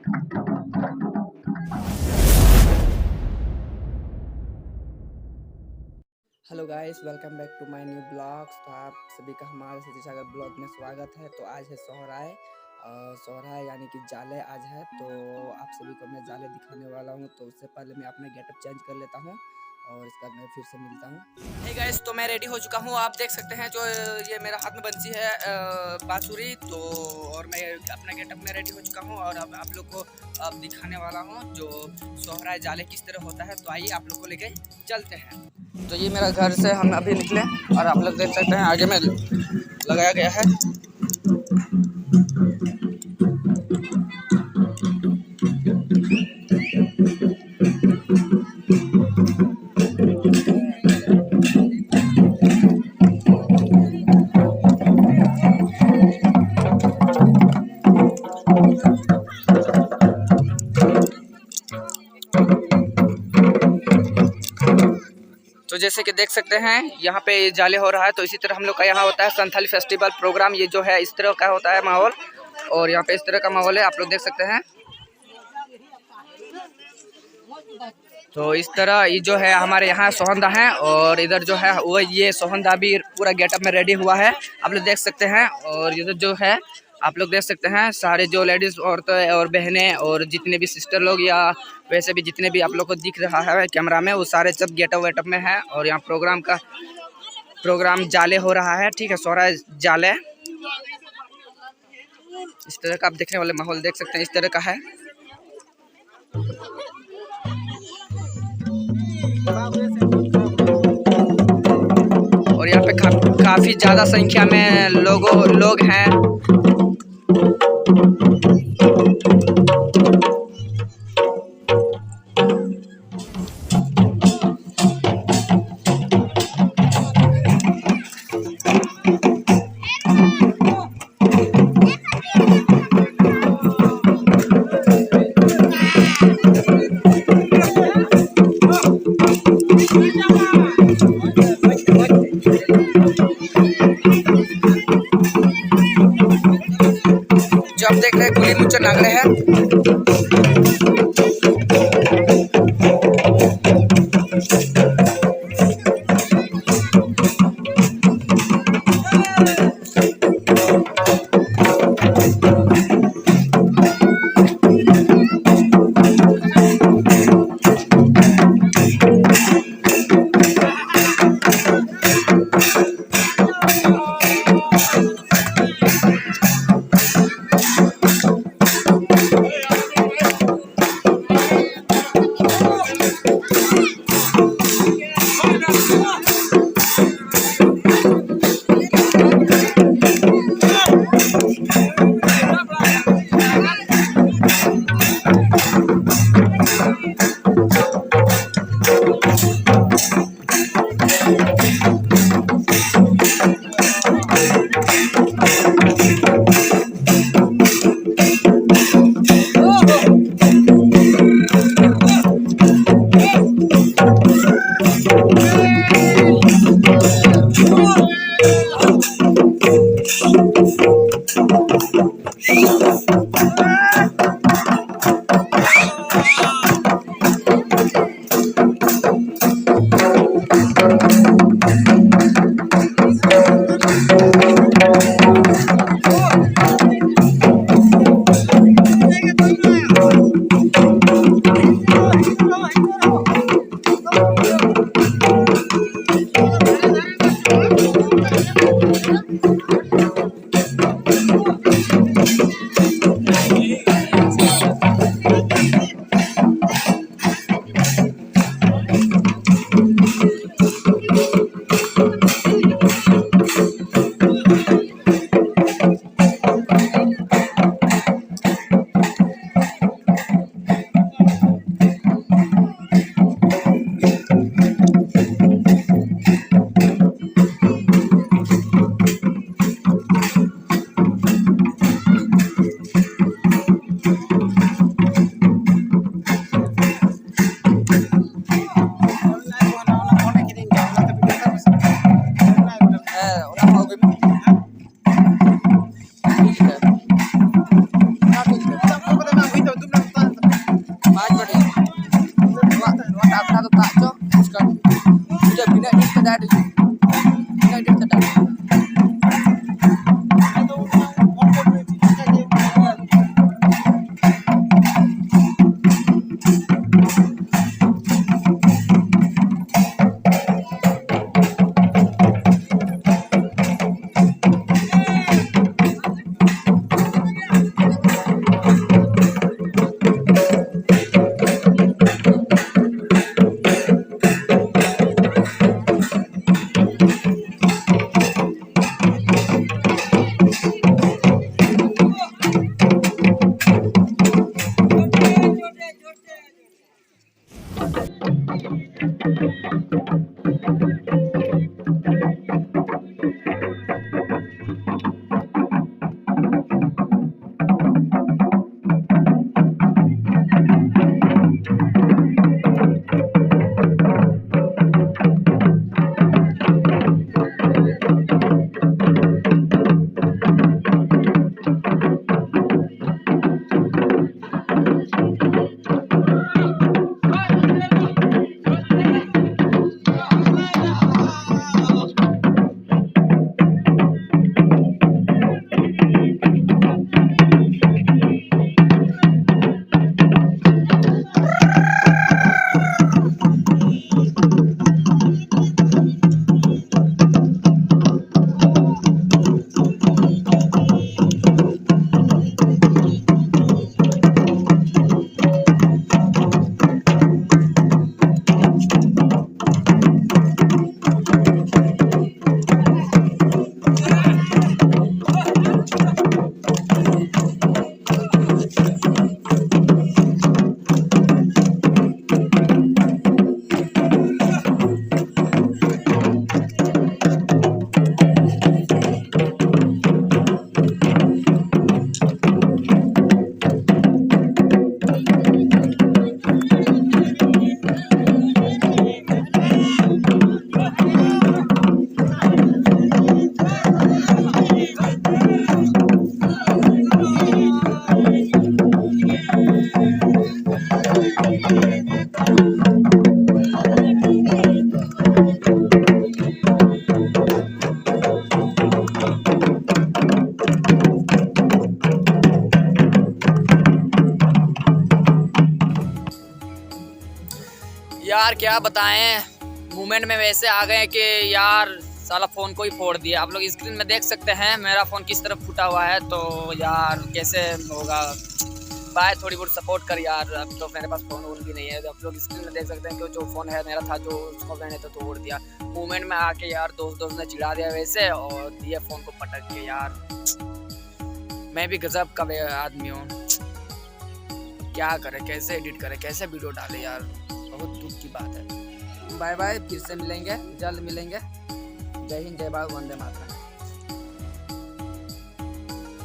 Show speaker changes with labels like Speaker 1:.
Speaker 1: Hello guys, welcome back to my new blogs. तो आप सभी का हमारे सिटी सागर ब्लॉग में स्वागत है। तो आज है सोहराय, सोहराय यानी कि जाले आज है। तो आप सभी को मैं जाले दिखाने वाला हूं। तो उससे पहले मैं अपना गेटअप चेंज कर लेता हूं और इसके बाद मैं फिर से मिलता हूं। हे गाइस, तो मैं रेडी हो चुका हूं। आप देख सकते हैं जो ये मेरा हाथ में बंसी है बांसुरी। तो और मैं अपना गेटअप में रेडी हो चुका हूं और अब आप लोग को अब दिखाने वाला हूं जो सोहराय जाले किस तरह होता है। तो आइए आप लोग को लेके चलते हैं। तो ये मेरा घर से हम अभी निकले और आप लोग देख सकते हैं आगे में लगाया गया है। तो जैसे कि देख सकते हैं यहाँ पे जाले हो रहा है। तो इसी तरह हम लोग का यहाँ होता है संथाली फेस्टिवल प्रोग्राम। ये जो है इस तरह का होता है माहौल, और यहाँ पे इस तरह का माहौल है, आप लोग देख सकते हैं। तो इस तरह ये जो है हमारे यहाँ सोहंदा है, और इधर जो है वो ये सोहंदा भी पूरा गेटअप में रेडी हुआ है, आप लोग देख सकते हैं। और इधर जो है आप लोग देख सकते हैं सारे जो लेडीज़ औरतें और बहनें और जितने भी सिस्टर लोग या वैसे भी जितने भी आप लोग को दिख रहा है कैमरा में, वो सारे सब गेटअप वेटअप में है। और यहाँ प्रोग्राम जाले हो रहा है, ठीक है, सोहराय जाले। इस तरह का आप देखने वाले माहौल देख सकते हैं, इस तरह का है। और यहाँ पे काफी ज्यादा संख्या में लोग हैं। जो आप देख रहे हैं गुली मुच्चर नागड़े हैं।
Speaker 2: यार क्या बताएं, मूवमेंट में वैसे आ गए कि यार साला फ़ोन को ही फोड़ दिया। आप लोग स्क्रीन में देख सकते हैं मेरा फ़ोन किस तरफ फूटा हुआ है। तो यार कैसे होगा भाई, थोड़ी बहुत सपोर्ट कर यार। अब तो मेरे पास फ़ोन वोन भी नहीं है। आप लोग स्क्रीन में देख सकते हैं कि जो फ़ोन है मेरा था, जो उसको मैंने तो तोड़ दिया मूवमेंट में आके यार। दोस्त ने चिढ़ा दिया वैसे और दिया फ़ोन को पटक के यार। मैं भी गजब का आदमी हूँ, क्या करे, कैसे एडिट करे, कैसे वीडियो डाले यार, बहुत दुख की बात है। बाय बाय, फिर से मिलेंगे, जल्द मिलेंगे। जय हिंद, जय भारत, वंदे मातरम।